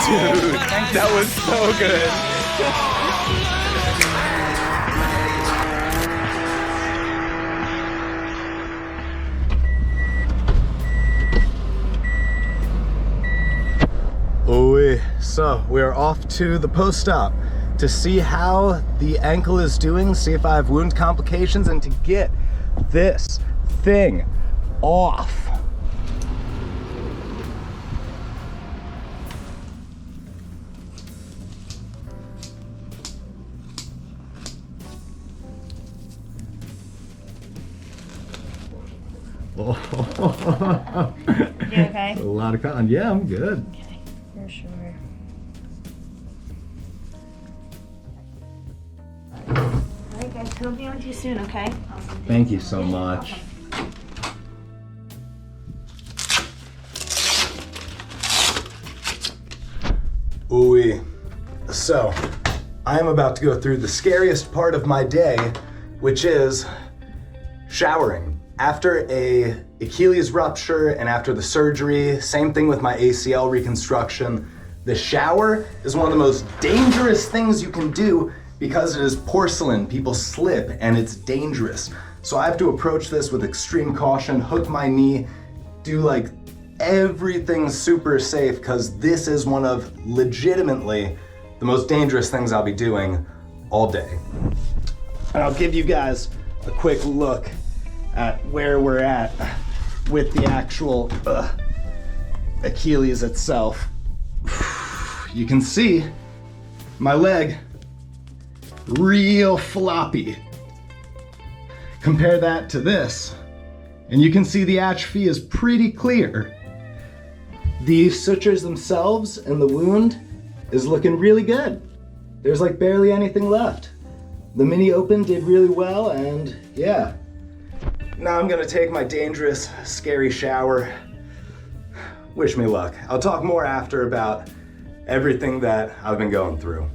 Dude, that was so good. So we are off to the post-op to see how the ankle is doing, see if I have wound complications, and to get this thing off. Oh. You okay? A lot of cotton. Yeah, I'm good. Okay, for sure. Alright guys, he'll be with you soon, okay? Awesome. Thank you so much. Ooh, so I am about to go through the scariest part of my day, which is showering. After a Achilles rupture and after the surgery, same thing with my ACL reconstruction, the shower is one of the most dangerous things you can do because it is porcelain. People slip and it's dangerous. So I have to approach this with extreme caution, hook my knee, do like everything super safe, because this is one of legitimately the most dangerous things I'll be doing all day. And I'll give you guys a quick look at where we're at with the actual Achilles itself. You can see my leg real floppy. Compare that to this, and you can see the atrophy is pretty clear. The sutures themselves and the wound is looking really good. There's like barely anything left. The mini open did really well, and yeah. Now I'm gonna take my dangerous, scary shower. Wish me luck. I'll talk more after about everything that I've been going through.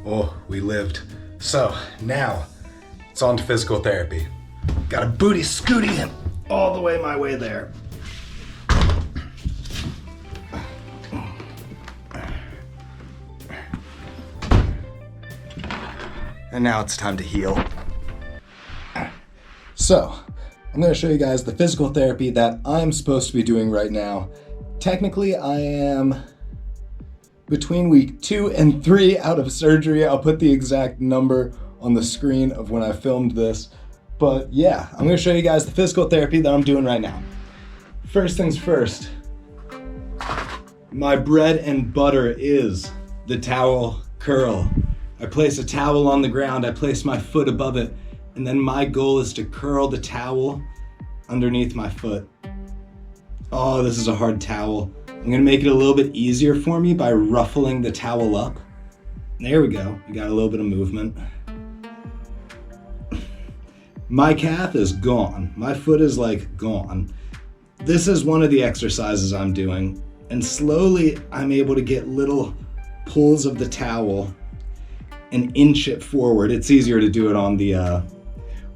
Oh, we lived. So now it's on to physical therapy. Got a booty scooty all the way my way there. And now it's time to heal. So, I'm gonna show you guys the physical therapy that I'm supposed to be doing right now. Technically, I am between week 2 and 3 out of surgery. I'll put the exact number on the screen of when I filmed this. But yeah, I'm gonna show you guys the physical therapy that I'm doing right now. First things first, my bread and butter is the towel curl. I place a towel on the ground, I place my foot above it, and then my goal is to curl the towel underneath my foot. Oh, this is a hard towel. I'm gonna make it a little bit easier for me by ruffling the towel up. There we go, we got a little bit of movement. My calf is gone. My foot is like gone. This is one of the exercises I'm doing, and slowly I'm able to get little pulls of the towel and inch it forward. It's easier to do it on the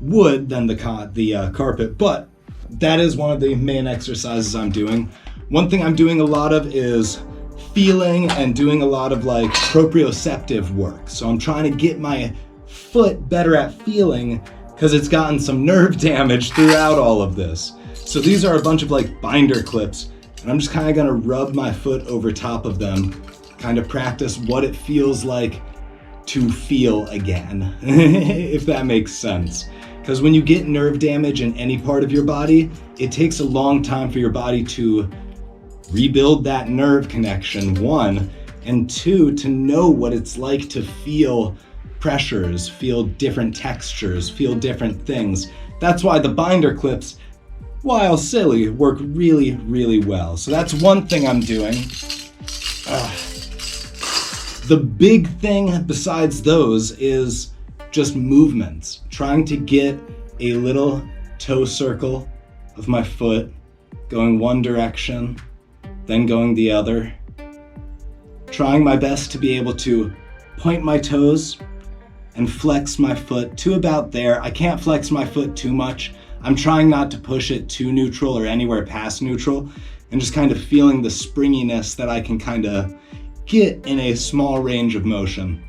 wood than the carpet, but that is one of the main exercises I'm doing. One thing I'm doing a lot of is feeling and doing a lot of like proprioceptive work. So I'm trying to get my foot better at feeling because it's gotten some nerve damage throughout all of this. So these are a bunch of like binder clips, and I'm just kind of gonna rub my foot over top of them, kind of practice what it feels like to feel again, if that makes sense. Because when you get nerve damage in any part of your body, it takes a long time for your body to rebuild that nerve connection, 1, and 2, to know what it's like to feel pressures, feel different textures, feel different things. That's why the binder clips, while silly, work really, really well. So that's one thing I'm doing. The big thing besides those is just movements. Trying to get a little toe circle of my foot going one direction, then going the other. Trying my best to be able to point my toes and flex my foot to about there. I can't flex my foot too much. I'm trying not to push it too neutral or anywhere past neutral, and just kind of feeling the springiness that I can kind of get in a small range of motion.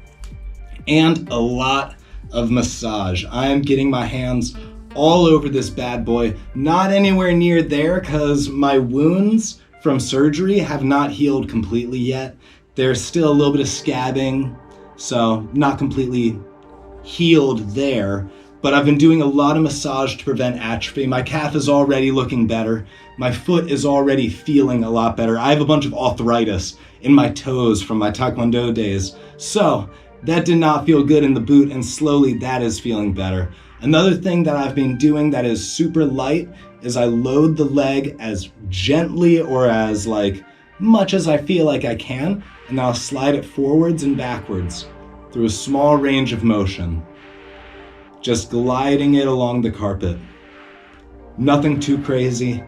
And a lot of massage. I am getting my hands all over this bad boy, not anywhere near there because my wounds from surgery have not healed completely yet. There's still a little bit of scabbing, so not completely healed there, but I've been doing a lot of massage to prevent atrophy. My calf is already looking better. My foot is already feeling a lot better. I have a bunch of arthritis in my toes from my Taekwondo days, so that did not feel good in the boot, and slowly that is feeling better. Another thing that I've been doing that is super light is I load the leg as gently or as much as I feel like I can, and I'll slide it forwards and backwards through a small range of motion. Just gliding it along the carpet. Nothing too crazy,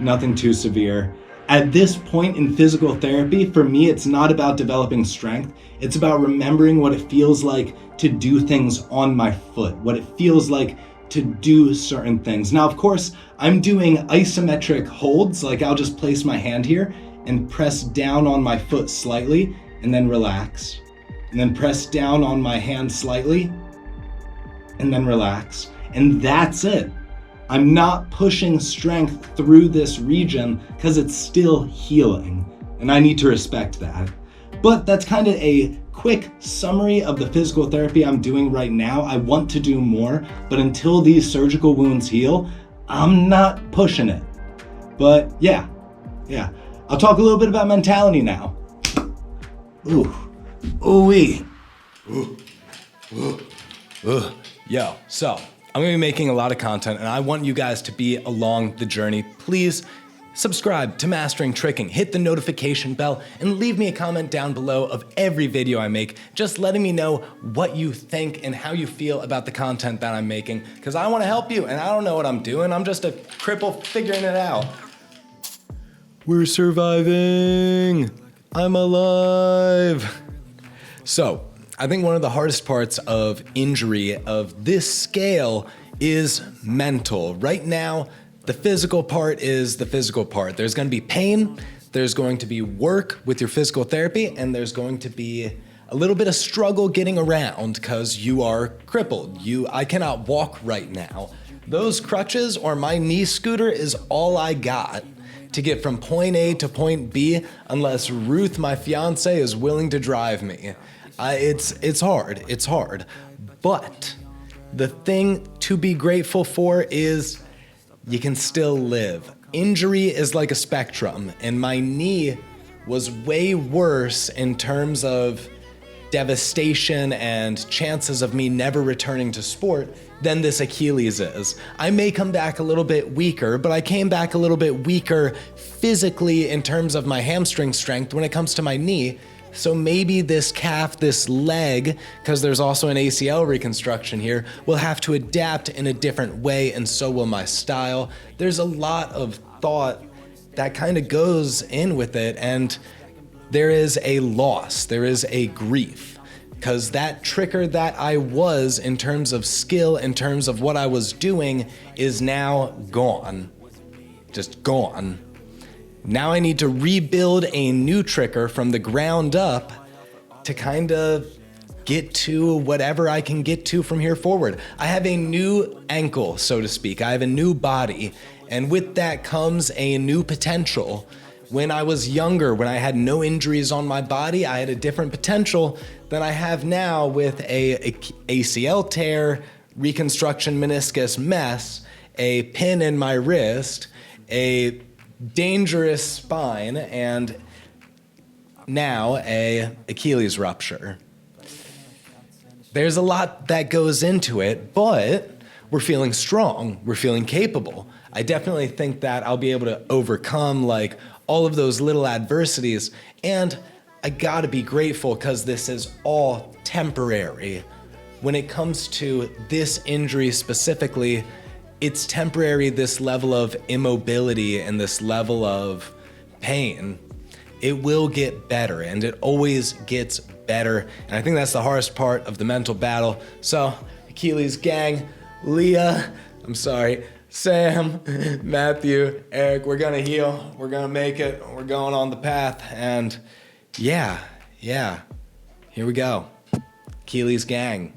nothing too severe. At this point in physical therapy, for me, it's not about developing strength. It's about remembering what it feels like to do things on my foot, what it feels like to do certain things. Now, of course, I'm doing isometric holds, like I'll just place my hand here and press down on my foot slightly and then relax. And then press down on my hand slightly and then relax. And that's it. I'm not pushing strength through this region because it's still healing, and I need to respect that. But that's kind of a quick summary of the physical therapy I'm doing right now. I want to do more, but until these surgical wounds heal, I'm not pushing it. But yeah. I'll talk a little bit about mentality now. Ooh-wee. Yo, so I'm gonna be making a lot of content and I want you guys to be along the journey. Please subscribe to Mastering Tricking, hit the notification bell, and leave me a comment down below of every video I make, just letting me know what you think and how you feel about the content that I'm making, because I wanna help you and I don't know what I'm doing. I'm just a cripple figuring it out. We're surviving. I'm alive. So, I think one of the hardest parts of injury of this scale is mental. Right now, the physical part is the physical part. There's gonna be pain, there's going to be work with your physical therapy, and there's going to be a little bit of struggle getting around because you are crippled. I cannot walk right now. Those crutches or my knee scooter is all I got to get from point A to point B unless Ruth, my fiance, is willing to drive me. It's hard. But the thing to be grateful for is you can still live. Injury is like a spectrum, and my knee was way worse in terms of devastation and chances of me never returning to sport than this Achilles is. I may come back a little bit weaker, but I came back a little bit weaker physically in terms of my hamstring strength when it comes to my knee. So maybe this calf, this leg, because there's also an ACL reconstruction here, will have to adapt in a different way, and so will my style. There's a lot of thought that kind of goes in with it, and there is a loss, there is a grief, because that tricker that I was in terms of skill, in terms of what I was doing, is now gone. Just gone. Now I need to rebuild a new tricker from the ground up to kind of get to whatever I can get to from here forward. I have a new ankle, so to speak. I have a new body, and with that comes a new potential. When I was younger, when I had no injuries on my body, I had a different potential than I have now with a ACL tear, reconstruction meniscus mess, a pin in my wrist, a dangerous spine, and now a Achilles rupture. There's a lot that goes into it, but we're feeling strong, we're feeling capable. I definitely think that I'll be able to overcome all of those little adversities, and I gotta be grateful because this is all temporary. When it comes to this injury specifically, it's temporary, this level of immobility and this level of pain. It will get better, and it always gets better. And I think that's the hardest part of the mental battle. So, Achilles gang, Leah, I'm sorry, Sam, Matthew, Eric, we're gonna heal. We're gonna make it. We're going on the path. And yeah, here we go. Achilles gang.